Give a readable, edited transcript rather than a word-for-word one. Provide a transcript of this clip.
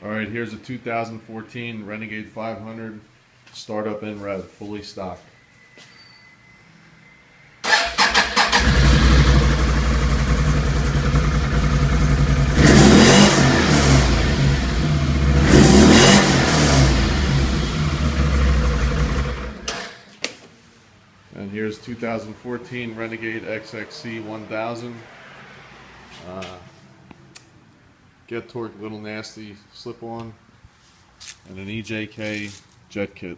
Alright, here's a 2014 Renegade 500 startup in rev, fully stock. And here's 2014 Renegade XXC 1000. Get Torque Little Nasty slip-on and an EJK jet kit.